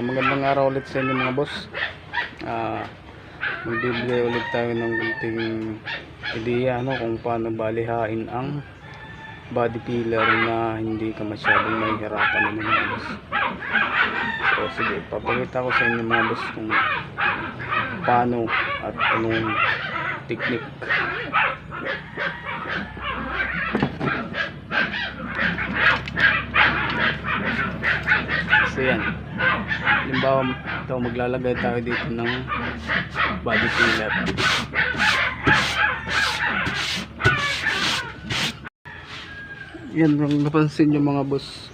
Magandang araw ulit sa inyo mga boss. Magbibigay ulit tayo ng kunting ideya kung paano balihain ang body filler na hindi ka masyadong mahihirapan mga boss. So sige, papakita ko sa inyo mga boss kung paano at anong technique. So yan, halimbawa ito, maglalagay tayo dito ng body filler. Yan, kung napansin nyo mga boss,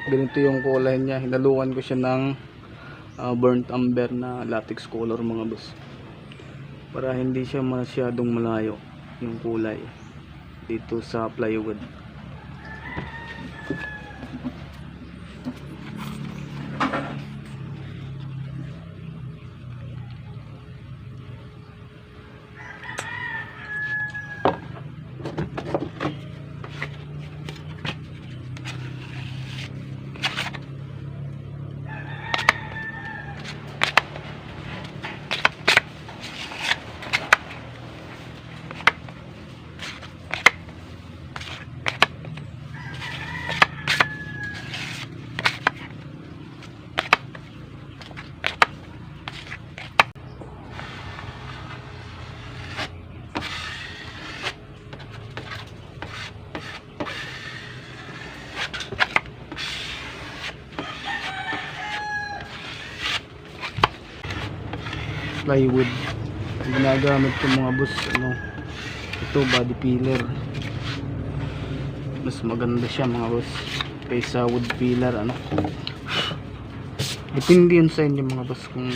ganito yung kulay niya. Hinaluan ko siya ng burnt umber na latex color mga boss, para hindi siya masyadong malayo yung kulay dito sa plywood. Plywood ang ginagamit ko mga boss, ito body filler. Mas maganda siya mga boss kaysa wood filler. Depende yun sa inyo mga boss kung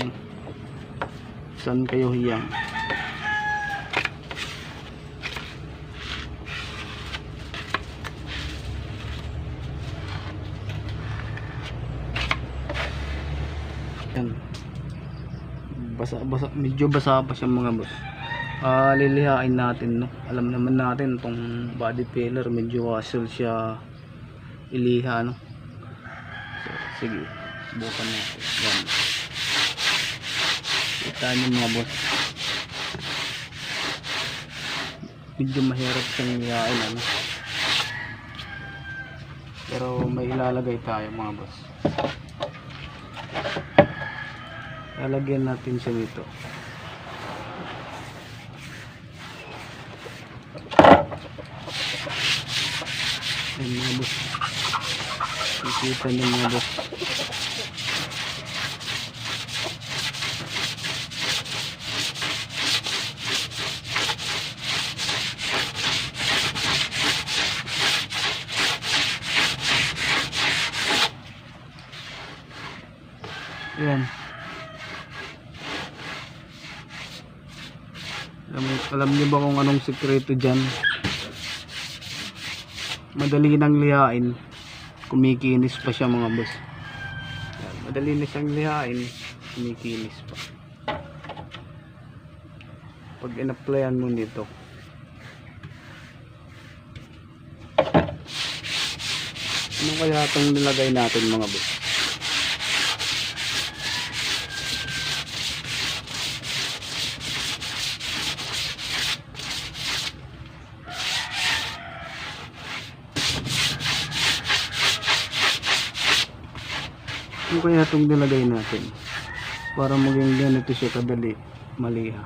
saan kayo hiyang. Yan, medyo basa pa siya mga boss. Lilihain natin, alam naman natin tong body filler medyo hassle siya iliha, So, sige, subukan natin. Yan, kita nyo mga boss, medyo mahirap siyang ilihain, pero may ilalagay tayo mga boss. Lalagyan natin siya dito. Ayan mga boss, nakikita niyo mga boss. Ayan, alam niyo ba kung anong sikreto dyan? Madali nang lihain, kumikinis pa siya mga boss. Madali na siyang lihain, kumikinis pa pag in-applyan mo nito. Ano kaya itong nilagay natin mga boss? Ano kaya itong nilagay natin para maging ganito siya kadali maliha?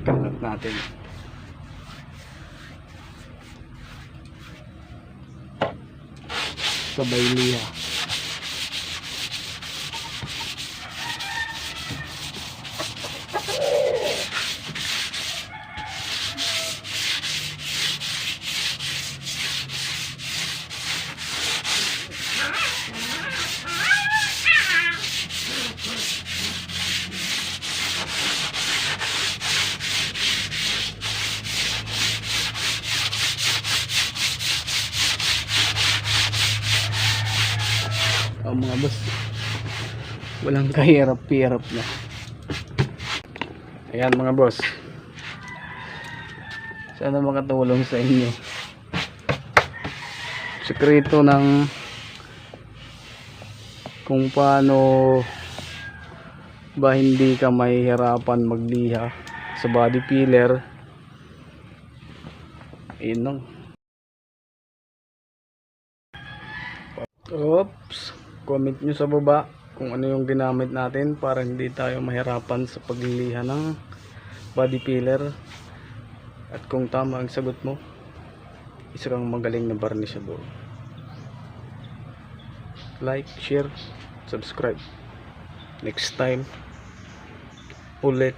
Kalat natin. Sabay liha. Mga boss, walang kahirap-hirap na. Ayan mga boss, Sana makatulong sa inyo. Sekreto ng kung paano ba hindi ka mahihirapan magliha sa body filler. Ayun lang. Oops, comment nyo sa baba kung ano yung ginamit natin para hindi tayo mahirapan sa pagliliha ng body filler. At kung tama ang sagot mo, isa kang magaling na barnisyador. Like, share, subscribe. Next time ulit